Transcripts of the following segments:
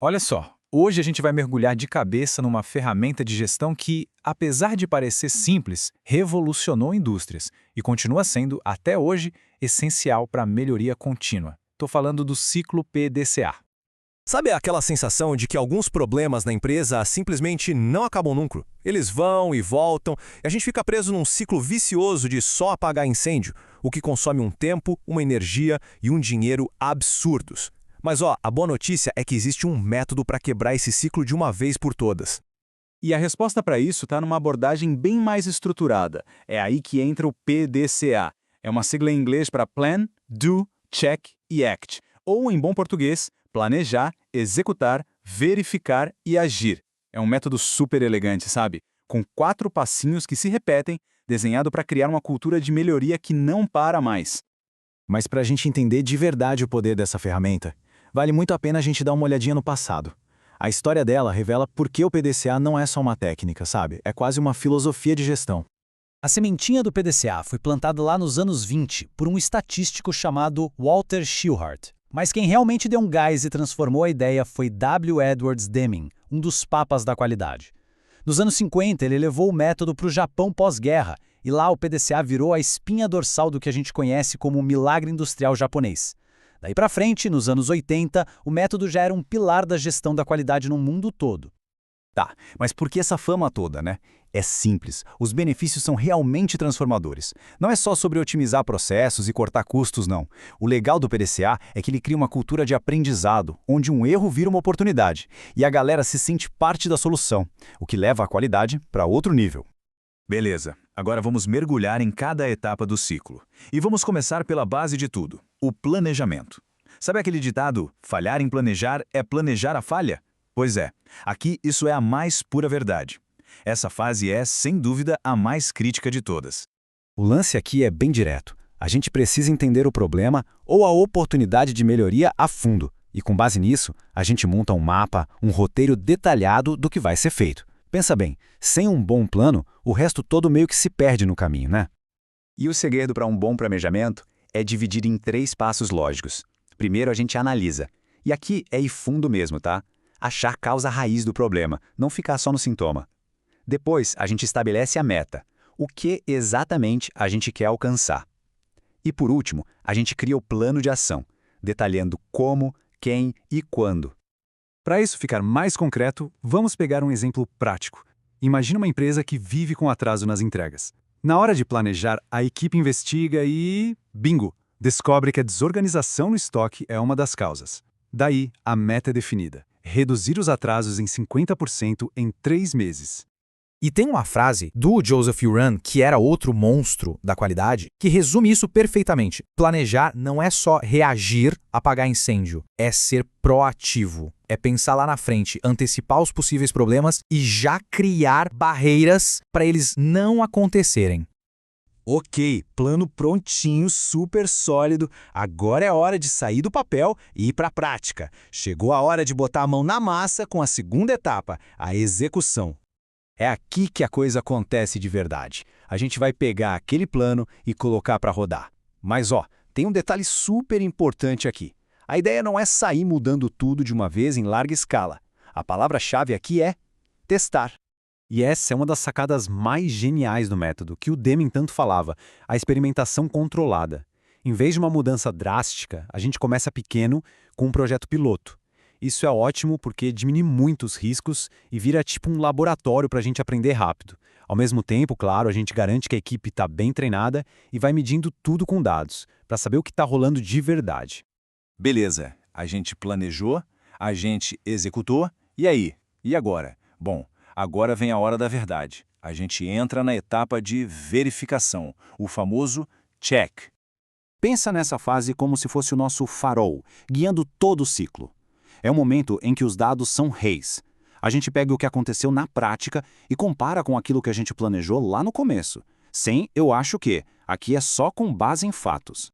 Olha só, hoje a gente vai mergulhar de cabeça numa ferramenta de gestão que, apesar de parecer simples, revolucionou indústrias e continua sendo, até hoje, essencial para a melhoria contínua. Estou falando do ciclo PDCA. Sabe aquela sensação de que alguns problemas na empresa simplesmente não acabam nunca? Eles vão e voltam, e a gente fica preso num ciclo vicioso de só apagar incêndio, o que consome um tempo, uma energia e um dinheiro absurdos. Mas a boa notícia é que existe um método para quebrar esse ciclo de uma vez por todas. E a resposta para isso está numa abordagem bem mais estruturada. É aí que entra o PDCA. É uma sigla em inglês para Plan, Do, Check e Act. Ou, em bom português, planejar, executar, verificar e agir. É um método super elegante, sabe? Com 4 passinhos que se repetem, desenhado para criar uma cultura de melhoria que não para mais. Mas para a gente entender de verdade o poder dessa ferramenta, vale muito a pena a gente dar uma olhadinha no passado. A história dela revela por que o PDCA não é só uma técnica, sabe? É quase uma filosofia de gestão. A sementinha do PDCA foi plantada lá nos anos 20 por um estatístico chamado Walter Shillhart. Mas quem realmente deu um gás e transformou a ideia foi W. Edwards Deming, um dos papas da qualidade. Nos anos 50, ele levou o método para o Japão pós-guerra, e lá o PDCA virou a espinha dorsal do que a gente conhece como o milagre industrial japonês. Daí para frente, nos anos 80, o método já era um pilar da gestão da qualidade no mundo todo. Tá, mas por que essa fama toda, né? É simples, os benefícios são realmente transformadores. Não é só sobre otimizar processos e cortar custos, não. O legal do PDCA é que ele cria uma cultura de aprendizado, onde um erro vira uma oportunidade, e a galera se sente parte da solução, o que leva a qualidade para outro nível. Beleza, agora vamos mergulhar em cada etapa do ciclo. E vamos começar pela base de tudo, o planejamento. Sabe aquele ditado, falhar em planejar é planejar a falha? Pois é, aqui isso é a mais pura verdade. Essa fase é, sem dúvida, a mais crítica de todas. O lance aqui é bem direto. A gente precisa entender o problema ou a oportunidade de melhoria a fundo. E com base nisso, a gente monta um mapa, um roteiro detalhado do que vai ser feito. Pensa bem, sem um bom plano, o resto todo meio que se perde no caminho, né? E o segredo para um bom planejamento é dividir em 3 passos lógicos. Primeiro a gente analisa. E aqui é ir fundo mesmo, tá? Achar a causa raiz do problema, não ficar só no sintoma. Depois, a gente estabelece a meta. O que exatamente a gente quer alcançar. E por último, a gente cria o plano de ação, detalhando como, quem e quando. Para isso ficar mais concreto, vamos pegar um exemplo prático. Imagina uma empresa que vive com atraso nas entregas. Na hora de planejar, a equipe investiga e... bingo! Descobre que a desorganização no estoque é uma das causas. Daí, a meta é definida. Reduzir os atrasos em 50% em 3 meses. E tem uma frase do Joseph Uran, que era outro monstro da qualidade, que resume isso perfeitamente. Planejar não é só reagir a apagar incêndio, é ser proativo. É pensar lá na frente, antecipar os possíveis problemas e já criar barreiras para eles não acontecerem. Ok, plano prontinho, super sólido. Agora é hora de sair do papel e ir para a prática. Chegou a hora de botar a mão na massa com a segunda etapa, a execução. É aqui que a coisa acontece de verdade. A gente vai pegar aquele plano e colocar para rodar. Mas tem um detalhe super importante aqui. A ideia não é sair mudando tudo de uma vez em larga escala. A palavra-chave aqui é testar. E essa é uma das sacadas mais geniais do método, que o Deming tanto falava, a experimentação controlada. Em vez de uma mudança drástica, a gente começa pequeno com um projeto piloto. Isso é ótimo porque diminui muito os riscos e vira tipo um laboratório para a gente aprender rápido. Ao mesmo tempo, claro, a gente garante que a equipe está bem treinada e vai medindo tudo com dados, para saber o que está rolando de verdade. Beleza, a gente planejou, a gente executou, e aí? E agora? Bom, agora vem a hora da verdade. A gente entra na etapa de verificação, o famoso check. Pensa nessa fase como se fosse o nosso farol, guiando todo o ciclo. É o momento em que os dados são reis. A gente pega o que aconteceu na prática e compara com aquilo que a gente planejou lá no começo. Sem eu acho que, aqui é só com base em fatos.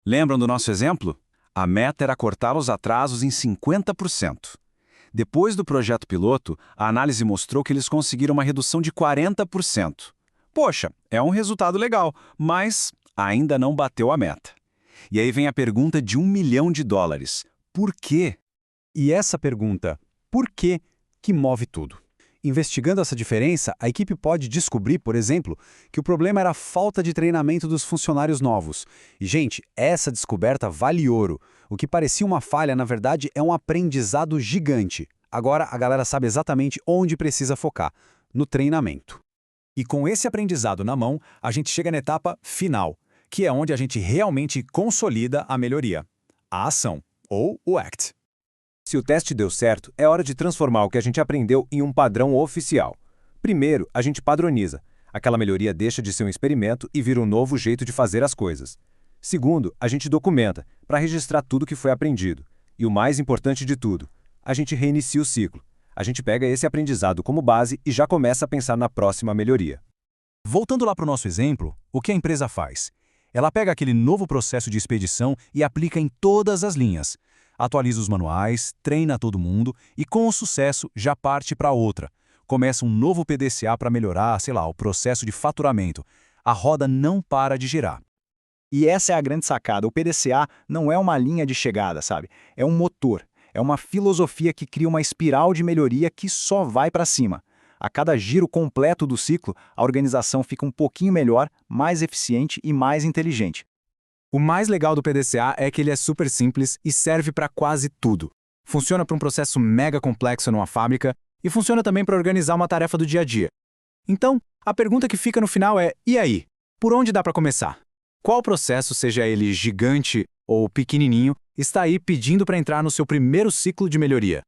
Lembram do nosso exemplo? A meta era cortar os atrasos em 50%. Depois do projeto piloto, a análise mostrou que eles conseguiram uma redução de 40%. Poxa, é um resultado legal, mas ainda não bateu a meta. E aí vem a pergunta de $1 milhão. Por quê? E essa pergunta, por que que move tudo. Investigando essa diferença, a equipe pode descobrir, por exemplo, que o problema era a falta de treinamento dos funcionários novos. E, gente, essa descoberta vale ouro. O que parecia uma falha, na verdade, é um aprendizado gigante. Agora, a galera sabe exatamente onde precisa focar, no treinamento. E com esse aprendizado na mão, a gente chega na etapa final, que é onde a gente realmente consolida a melhoria. A ação, ou o ACT. Se o teste deu certo, é hora de transformar o que a gente aprendeu em um padrão oficial. Primeiro, a gente padroniza. Aquela melhoria deixa de ser um experimento e vira um novo jeito de fazer as coisas. Segundo, a gente documenta, para registrar tudo que foi aprendido. E o mais importante de tudo, a gente reinicia o ciclo. A gente pega esse aprendizado como base e já começa a pensar na próxima melhoria. Voltando lá para o nosso exemplo, o que a empresa faz? Ela pega aquele novo processo de expedição e aplica em todas as linhas. Atualiza os manuais, treina todo mundo e, com o sucesso, já parte para outra. Começa um novo PDCA para melhorar, sei lá, o processo de faturamento. A roda não para de girar. E essa é a grande sacada. O PDCA não é uma linha de chegada, sabe? É um motor. É uma filosofia que cria uma espiral de melhoria que só vai para cima. A cada giro completo do ciclo, a organização fica um pouquinho melhor, mais eficiente e mais inteligente. O mais legal do PDCA é que ele é super simples e serve para quase tudo. Funciona para um processo mega complexo numa fábrica e funciona também para organizar uma tarefa do dia a dia. Então, a pergunta que fica no final é: e aí? Por onde dá para começar? Qual processo, seja ele gigante ou pequenininho, está aí pedindo para entrar no seu primeiro ciclo de melhoria?